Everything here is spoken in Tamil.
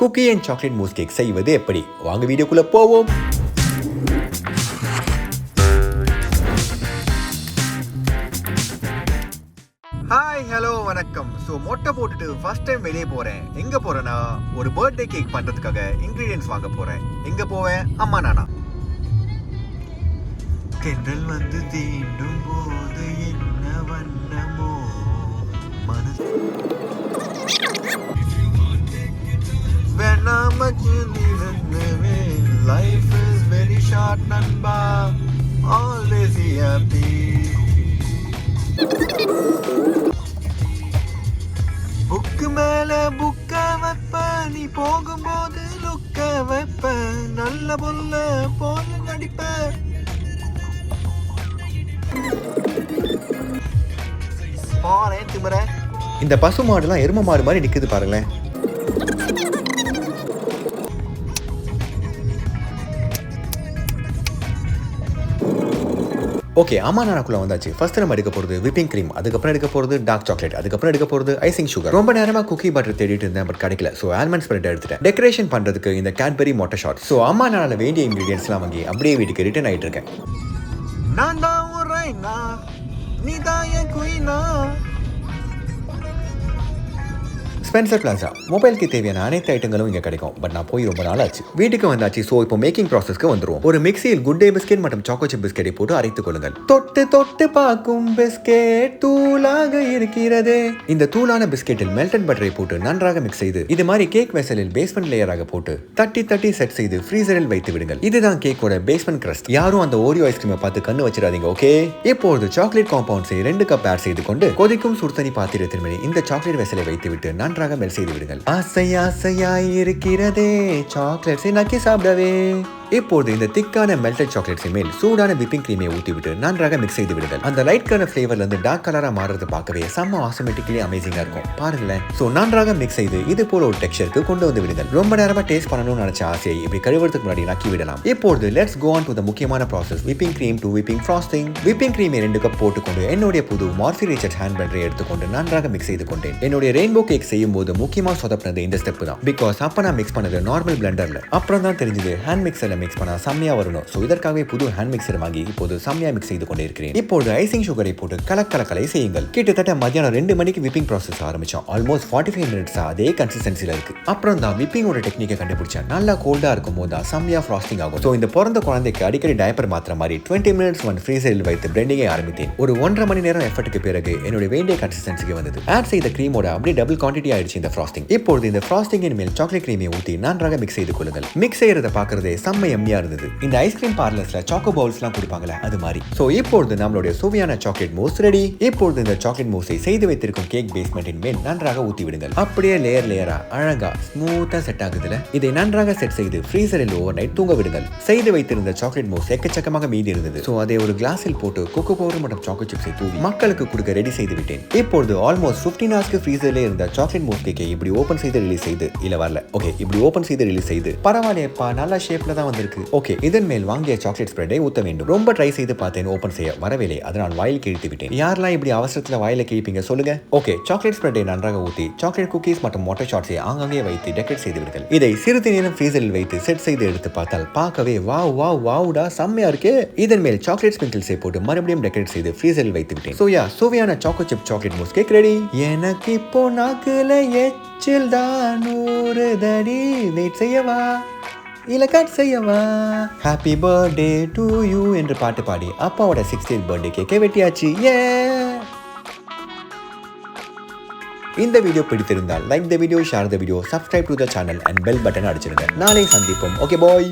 Cookie and chocolate mousse cake செய்வது எப்படி? வாங்க வீடியோக்குள்ள போவோம். ஹாய் ஹலோ வணக்கம். ஸோ மொட்டை போட்டுட்டு ஃபர்ஸ்ட் டைம் வெளியே போகிறேன். எங்கே போகிறேன்னா ஒரு பர்த்டே கேக் பண்ணுறதுக்காக இன்க்ரீடியன்ஸ் வாங்க போகிறேன். எங்கே போவேன்? அம்மா நானா. தென்றல் வந்து தீண்டும் போது என்ன வண்ணமோ மனசு வேணாமக்கு நிறந்தவே. லைஃப் இஸ் வெரி ஷார்ட் நண்பா, ஆல்வேஸ் ஹாப்பி. புக்கு மேல புக்க வைப்ப, நீ போகும்போது லுக்க வைப்ப, நல்ல பொல்ல போல நடிப்ப. பாரேன் திமுற. இந்த பசு மாடுலாம் எரும மாடு மாதிரி நிக்குது பாருங்களேன். ஓகே, அம்மா நானாக்குள்ள வந்தாச்சு. ஃபர்ஸ்ட் நம்ம எடுக்க போகிறது விப்பிங் க்ரீம், அதுக்கப்புறம் எடுக்க போகிறது டார்க் சாக்லேட், அதுக்கப்புறம் எடுக்க போகிறது ஐசிங் சுகர். ரொம்ப நேரமாக குக்கி பட்டர் தேடிட்டு இருந்தேன், பட் கிடைக்கல. ஸோ ஆல்மண்ட் ஸ்ப்ரெட் எடுத்துட்டேன். டெக்கரேஷன் பண்ணுறதுக்கு இந்த cadbury மொட்டை ஷாட். ஸோ அம்மா நானால வேண்டிய இன்கிரீடியன்ஸ்லாம் வாங்கி அப்படியே வீட்டுக்கு ரிட்டர்ன் ஆகிட்டு இருக்கேன். நான் தான் ஒரு ரைனா, நீ தான் என் குயினா. ஸ்பென்சர் பிளாசா மொபைலுக்கு தேவையான அனைத்து ஐட்டங்களும் இங்கே கிடைக்கும். பட் நான் போய் ரொம்ப நாள் ஆச்சு. வீட்டுக்கு வந்தாச்சு. ஸோ இப்போ மேக்கிங் ப்ராசஸ்க்கு வந்துருவோம். ஒரு மிக்சியில் gooday பிஸ்கெட் மற்றும் chocochip பிஸ்கெட்டை போட்டு அரைத்துக் கொள்ளுங்கள். தொட்டு தொட்டு பார்க்கும் பிஸ்கெட் தூளாக இருக்கிறது. இந்த தூளான பிஸ்கெட்டில் மெல்டட் பட்டரை போட்டு நன்றாக மிக்ஸ் செய்து இது மாதிரி கேக் வெசலில் பேஸ்மெண்ட் லேயராக போட்டு தட்டி தட்டி செட் செய்து ஃப்ரீசரில் வைத்து விடுங்கள். இதுதான் கேக்கோட பேஸ்மெண்ட் கிரஸ்ட். யாரும் அந்த ஓரியோ ஐஸ்கிரீமை பார்த்து கண்ணு வச்சிடாதீங்க, ஓகே? இப்போது சாக்லேட் காம்பவுண்ட்ஸை 2 கப் ஆட் செய்து கொண்டு கொதிக்கும் சுடுதண்ணி பாத்திரத்தின் மேலே இந்த சாக்லேட் வெசலை வைத்து விட்டு நன்றாக மெல்ட் செய்து விடுங்கள். ஆசை ஆசையாய் இருக்கிறதே சாக்லேட்ஸை நக்கி சாப்பிடவே. இப்போது இந்த திக்கான மெல்டட் சாக்லேட்ஸை மேல் சூடான விப்பிங் கிரீமை ஊற்றி விட்டு நன்றாக மிக்ஸ் செய்து விடுங்கள். அந்த லைட் கலர் ஃபிளேவர்ல இருந்து டார்க் கலரா மாறுறது பார்க்கவே செம்ம ஆட்டோமேட்டிக்கலி அமேசிங்கா இருக்கும். பாருங்களேன். ஸோ நன்றாக மிக்ஸ் செய்து இது போல ஒரு டெக்ஸ்சருக்கு கொண்டு வந்து விடுங்கள். ரொம்ப நேரமா டேஸ்ட் பண்ணணும்னு நினைச்ச ஆசையை இப்படி கழுவுறதுக்கு முன்னாடி நக்கி விடலாம். இப்போது let's go on to the முக்கியமான process, whipping cream to whipping frosting. Whipping கிரீமை 2 கப் போட்டுக்கொண்டு என்னுடைய புது மார்ஃபி ரிச்சர்ட் ஹேண்ட் பிளெண்டரை எடுத்துக்கொண்டு நன்றாக மிக்ஸ் செய்து கொண்டேன். என்னுடைய ரெயின்போ கேக் செய்யும் போது முக்கியமா சொதப்பினது இந்த ஸ்டெப் தான். பிகாஸ் அப்ப நான் மிக்ஸ் பண்ணது நார்மல் பிளெண்டர்ல. அப்புறம் தான் தெரிஞ்சது ஹேண்ட் மிக்சர்ல மிக்ஸ் பண்ணா செம்மையா வரணும். ஸோ இதற்காகவே புது ஹேண்ட் மிக்சர் வாங்கி இப்போது செம்மையா மிக்ஸ் செய்து கொண்டே இருக்கிறேன். இப்போது ஐசிங் சுகரை போட்டு கலக்கலை செய்யுங்கள். கிட்டத்தட்ட மத்தியானம் 2 மணிக்கு விப்பிங் ப்ராசஸ் ஆரம்பிச்சோம். ஆல்மோஸ்ட் 45 மினிட்ஸ் அதே கன்சிஸ்டன்சில இருக்கு. அப்புறம் தான் விப்பிங்கோட டெக்னிக்கை கண்டுபிடிச்சேன். நல்லா கோல்டா இருக்கும் போது தான் செம்மையா ஃப்ராஸ்டிங் ஆகும். ஸோ இந்த பிறந்த குழந்தைக்கு அடிக்கடி டயப்பர் மாத்திர மாதிரி 20 மினிட்ஸ் ஃப்ரீசரில் வைத்து பிளெண்டிங்கை ஆரம்பித்தேன். ஒரு 1.5 மணி நேரம் எஃபர்ட்டுக்கு பிறகு என்னுடைய வேண்டிய கன்சிஸ்டன்சிக்கு வந்தது. ஆட் செய்த கிரீமோட அப்படியே டபுள் குவான்டிட்டி ஆயிடுச்சு இந்த ஃப்ராஸ்டிங். இப்போது இந்த ஃப்ராஸ்டிங்கின் மேல் சாக்லேட் கிரீமை ஊற்றி நன்றாக மிக்ஸ் செய்து கொள்ளுங்கள். மிக்ஸ் செய்யறத பார்க்கறதே செம்ம எம்மியா இருந்தது. இந்த ஐஸ்கிரீம் பார்லர்ஸ்ல சாக்கோ பவுல்ஸ்லாம் கொடுப்பாங்களே அது மாதிரி. சோ இப்போது நம்மளுடைய சுவையான சாக்லேட் மூஸ் ரெடி. இப்போது இந்த சாக்லேட் மூஸை செய்து வைத்திருக்கும் கேக் பேஸ்மெண்டின் மேல் நன்றாக ஊத்தி விடுங்கள். அப்படியே லேயரா அழகா ஸ்மூத்தா செட் ஆகுதுல. இதை நன்றாக செட் செய்து ஃப்ரீசரில் ஓவர் நைட் தூங்க விடுங்கள். செய்து வைத்திருந்த சாக்லேட் மூஸ் எக்கச்சக்கமாக மீதி இருந்தது. சோ அதை ஒரு கிளாஸில் போட்டு கோகோ பவுடர் மற்றும் சாக்கோ சிப்ஸை தூவி மக்களுக்கு கொடுக்க ரெடி செய்து விட்டேன். இப்போது ஆல்மோஸ்ட் 15 ஹவர்ஸ்க்கு ஃப்ரீசர்ல இருந்த சாக்லேட் மூஸ் கேக்கை இப்படி ஓபன் செய்து ரிலீஸ் செய்து இல்ல வரல. ஓகே, இப்படி ஓபன் செய்து ரிலீஸ் செய்து பரவாயில்லையப்பா, நல்ல ஷேப்ல தான் வந்திருக்கு. ஓகே, இதன் மேல் வாங்கிய சாக்லேட் ஸ்ப்ரெட்டை ஊத்த வேண்டும். ரொம்ப ட்ரை செய்து பார்த்தேன், ஓபன் செய்ய வரவில்லை. அதனால் வாயில் கிழித்து விட்டேன். யாரெல்லாம் இப்படி அவசரத்துல வாயில கிழிப்பீங்க சொல்லுங்க? ஓகே, சாக்லேட் ஸ்ப்ரெட்டை நன்றாக ஊத்தி சாக்லேட் குக்கீஸ் மற்றும் மொட்டை ஷாட்ஸை ஆங்காங்கே வைத்து டெக்கரேட் செய்து விடுங்கள். இதை சிறிது நேரம் ஃப்ரீசரில் வைத்து செட் செய்து எடுத்து பார்த்தால் பார்க்கவே வாவுடா செம்மையா இருக்கே. இதன் மேல் சாக்லேட் ஸ்பிரிங்கிள்ஸை போட்டு மறுபடியும் டெக்கரேட் செய்து ஃப்ரீசரில் வைத்து விட்டேன். சோயா சுவையான chocochip chocolate mousse cake ready. எனக்கு இப்போ நாக்குல எச்சில் தான் ஊறுதடி. வெயிட் செய்யவா இல்ல கட் செய்யவா? ஹாப்பி பர்த்டே டு யூ என்று பாட்டு பாடி அப்பாவோட 60th பர்த்டே கேக்கை வெட்டியாச்சு. இந்த வீடியோ பிடித்திருந்தால் like the video, share the video, subscribe to the channel and bell button அடிச்சிருங்க. நாளை சந்திப்போம். ஓகே பாய்.